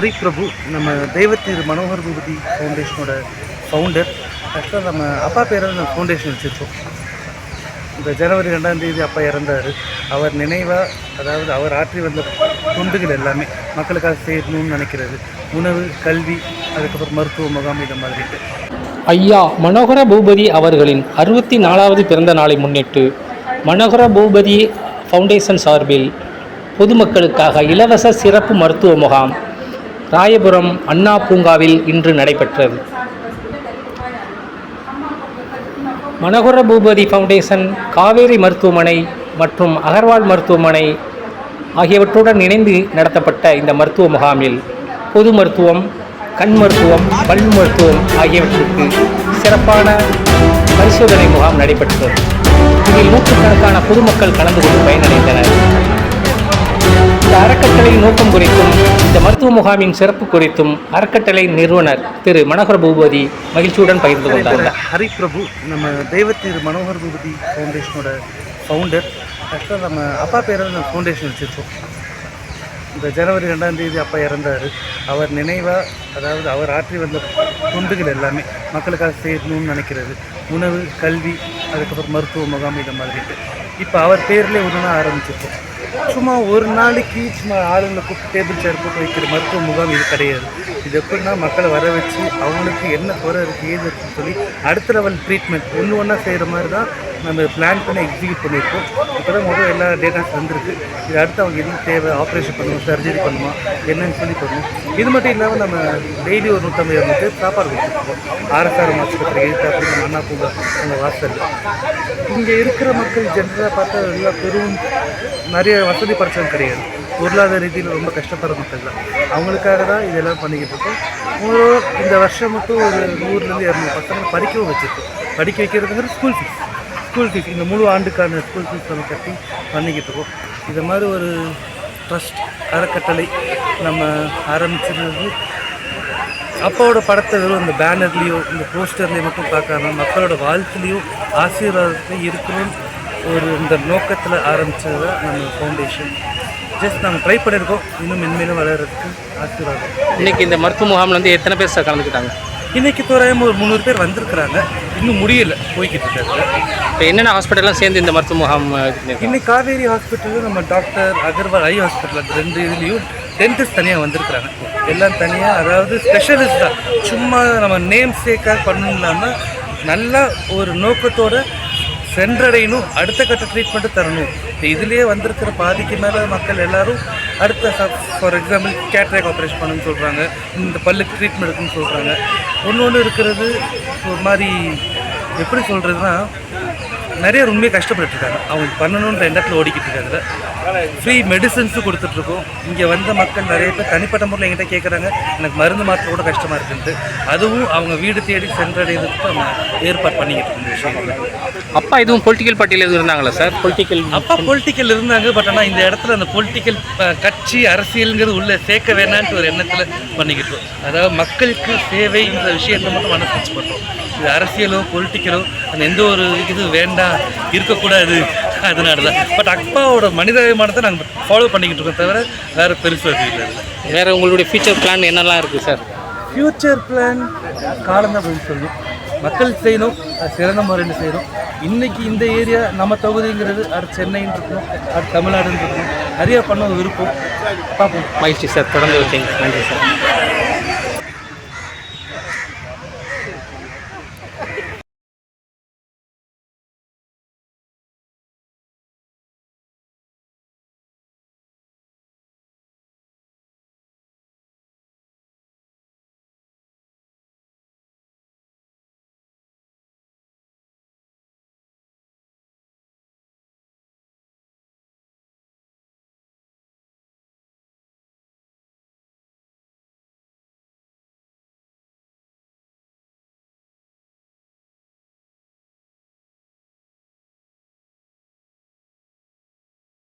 ஹரிபிரபு நம்ம தெய்வத்திரு மனோகர் பூபதி ஃபவுண்டேஷனோட ஃபவுண்டர். ஆக்சுவலாக நம்ம அப்பா பேரில் நம்ம ஃபவுண்டேஷன் வச்சுருக்கோம். இந்த ஜனவரி 2ஆம் தேதி அப்பா இறந்தார். அவர் நினைவாக, அதாவது அவர் ஆற்றி வந்த தொண்டுகள் எல்லாமே மக்களுக்காக செய்யணும்னு நினைக்கிறது. உணவு, கல்வி, அதுக்கப்புறம் மருத்துவ முகாம், இந்த மாதிரி. ஐயா மனோகர பூபதி அவர்களின் 64வது பிறந்த நாளை முன்னிட்டு மனோகர பூபதி ஃபவுண்டேஷன் சார்பில் பொதுமக்களுக்காக இலவச சிறப்பு மருத்துவ முகாம் ராயபுரம் அண்ணா பூங்காவில் இன்று நடைபெற்றது. மனோகர பூபதி ஃபவுண்டேஷன், காவேரி மருத்துவமனை மற்றும் அகர்வால் மருத்துவமனை ஆகியவற்றுடன் இணைந்து நடத்தப்பட்ட இந்த மருத்துவ முகாமில் பொது மருத்துவம், கண் மருத்துவம், பல் மருத்துவம் ஆகியவற்றுக்கு சிறப்பான பரிசோதனை முகாம் நடைபெற்றது. இதில் நூற்றுக்கணக்கான பொதுமக்கள் கலந்து கொண்டு பயனடைந்தனர். இந்த அறக்கட்டளை நோக்கம் குறித்தும் இந்த மருத்துவ முகாமின் சிறப்பு குறித்தும் அறக்கட்டளை நிறுவனர் திரு மனோகர பூபதி மகிழ்ச்சியுடன் பகிர்ந்து கொண்டார். ஹரிபிரபு நம்ம தெய்வத்திரு மனோகர் பூபதி ஃபவுண்டேஷனோட ஃபவுண்டர். ஆக்சுவலாக நம்ம அப்பா பேரில் நம்ம ஃபவுண்டேஷன் வச்சுருக்கோம். இந்த ஜனவரி 2ஆம் தேதி அப்பா இறந்தார். அவர் நினைவாக, அதாவது அவர் ஆற்றி வந்த தொண்டுகள் எல்லாமே மக்களுக்காக செய்யணும்னு நினைக்கிறது. உணவு, கல்வி, அதுக்கப்புறம் மருத்துவ முகாம், இந்த மாதிரி. இப்போ அவர் பேர்லேயே ஒன்று ஆரம்பிச்சிருக்கோம். சும்மா ஒரு நாளைக்கு சும்மா ஆளுங்களை கூப்பிட்டு டேபிள் சேர் போட்டு வைக்கிற மருத்துவ முகாம் இது கிடையாது. இது எப்படின்னா மக்களை வர வச்சு அவங்களுக்கு என்ன குறை இருக்குது, ஏது இருக்குன்னு சொல்லி அடுத்த லெவல் ட்ரீட்மெண்ட் ஒன்று ஒன்றா செய்கிற மாதிரி தான் நம்ம பிளான் பண்ணி எக்ஸிக்யூட் பண்ணியிருக்கோம். இப்போ தான் முதல் எல்லா டேட்டாஸ் வந்துருக்கு. இது அடுத்து அவங்க எதுவும் தேவை, ஆப்ரேஷன் பண்ணுவோம், சர்ஜரி பண்ணுவோம், என்னன்னு சொல்லி பண்ணுவோம். இது மட்டும் இல்லாமல் நம்ம டெய்லி ஒரு 150 பேர் சாப்பாடு கொடுத்துருக்கோம். ஆர்எஸ்ஆர் ஆஸ்பத்திரி எழுத்தாப்படி நம்ம அண்ணா பூங்கா அந்த வாசல். இங்கே இருக்கிற மக்கள் ஜென்ரலாக பார்த்தா எல்லா பெரும் நிறைய வசதி படைச்சது கிடையாது. பொருளாதார ரீதியில் ரொம்ப கஷ்டப்படுற மக்கள் தான். அவங்களுக்காக தான் இதெல்லாம் பண்ணிக்கிட்டு இருக்கோம். இந்த வருஷம் மட்டும் ஒரு 100லேருந்து 200 பசங்களை படிக்கவும் வச்சுருக்கோம். படிக்க வைக்கிறதுங்கிறது ஸ்கூல் ஃபீஸ் இந்த முழு ஆண்டுக்கான ஸ்கூல் ஃபீஸ் நம்ம கட்டி பண்ணிக்கிட்டு இருக்கோம். இது மாதிரி ஒரு ட்ரஸ்ட் அறக்கட்டளை நம்ம ஆரம்பிச்சிருந்தது. அப்பாவோட படத்தை வெறும் இந்த பேனர்லேயோ இந்த போஸ்டர்லேயோ மட்டும் பார்க்காம மக்களோட வாழ்க்கையிலையும் ஆசீர்வாதத்தையும் இருக்கணும்னு ஒரு இந்த நோக்கத்தில் ஆரம்பித்தது தான் நம்ம ஃபவுண்டேஷன். ஜஸ்ட் நாங்கள் ட்ரை பண்ணியிருக்கோம். இன்னும் மென்மேலும் வளர்கிறதுக்கு ஆசீர்வாதம். இன்றைக்கி இந்த மருத்துவ முகாமில் வந்து எத்தனை பேர் சார் கலந்துக்கிட்டாங்க? இன்றைக்கி தோராயமாக ஒரு 300 பேர் வந்திருக்கிறாங்க. இன்னும் முடியலை, போய்கிட்டு இருக்காங்க. இப்போ என்னென்ன ஹாஸ்பிட்டல்லாம் சேர்ந்து இந்த மருத்துவ முகாம்? இன்னைக்கு காவேரி ஹாஸ்பிட்டலும் நம்ம டாக்டர் அகர்வால் ஐ ஹாஸ்பிட்டல், அந்த 2 இதுலேயும் டென்டிஸ்ட் தனியாக வந்திருக்கிறாங்க. எல்லாம் தனியாக, அதாவது ஸ்பெஷலிஸ்ட் தான். சும்மா நம்ம நேம் சேக்காக பண்ணணும் இல்லாமல் நல்லா ஒரு நோக்கத்தோடு சென்றடையணும், அடுத்த கட்ட ட்ரீட்மெண்ட்டு தரணும். இப்போ இதுலேயே வந்திருக்கிற பாதிக்கு மேலே மக்கள் எல்லோரும் அடுத்த ஃபார் எக்ஸாம்பிள் கேட்ராக் ஆப்ரேஷன் பண்ணணும்னு சொல்கிறாங்க, இந்த பல்லுக்கு ட்ரீட்மெண்ட் இருக்குன்னு சொல்கிறாங்க. ஒன்று இருக்கிறது ஒரு மாதிரி எப்படி சொல்கிறதுனா நிறைய உண்மையை கஷ்டப்பட்டுருக்காங்க. அவங்க பண்ணணுன்ற எண்ணத்தில் ஓடிக்கிட்டு இருக்காங்க. ஃப்ரீ மெடிசன்ஸும் கொடுத்துட்ருக்கோம். இங்கே வந்த மக்கள் நிறைய பேர் தனிப்பட்ட முறையில் எங்கிட்ட கேட்குறாங்க, எனக்கு மருந்து மாற்ற கூட கஷ்டமாக இருக்குன்ட்டு. அதுவும் அவங்க வீடு தேடி சென்றடைகிறதுக்கு நம்ம ஏற்பாடு பண்ணிக்கிட்டு இருந்த விஷயம். அப்பா எதுவும் பொலிட்டிக்கல் பார்ட்டியில் எதுவும் இருந்தாங்களா சார்? அப்பா பொலிட்டிக்கல் இருந்தாங்க. பட் ஆனால் இந்த இடத்துல அந்த பொலிட்டிக்கல் கட்சி அரசியலுங்கிறது உள்ளே சேர்க்க வேணான்ட்டு ஒரு எண்ணத்தில் பண்ணிக்கிட்டோம். அதாவது மக்களுக்கு சேவைன்ற விஷயத்தை மட்டும் மனசு வச்சு பண்ணுறோம். இது அரசியலோ பொலிட்டிக்கலோ அந்த எந்த ஒரு இது வேண்டாம், இருக்கக்கூடாது, அதனால தான். பட் அப்பாவோட மனிதாபிமானத்தை நாங்கள் ஃபாலோ பண்ணிக்கிட்டு இருக்கோம், தவிர வேறு பெருசாக இல்லை. வேறு உங்களுடைய ஃபியூச்சர் பிளான் என்னெல்லாம் இருக்குது சார்? ஃப்யூச்சர் பிளான் காலம் தான் பதில் சொல்லணும். மக்கள் செய்யணும், அது சிறந்த முறையில் செய்யணும். இன்றைக்கி இந்த ஏரியா நம்ம தொகுதிங்கிறது அடுத்து சென்னைன்னு இருக்கணும், அடுத்து தமிழ்நாடுன்னு இருக்கணும். நிறையா பண்ண விருப்பம் பார்ப்போம். மகிழ்ச்சி சார், தொடர்ந்து வச்சுங்க. நன்றி சார்.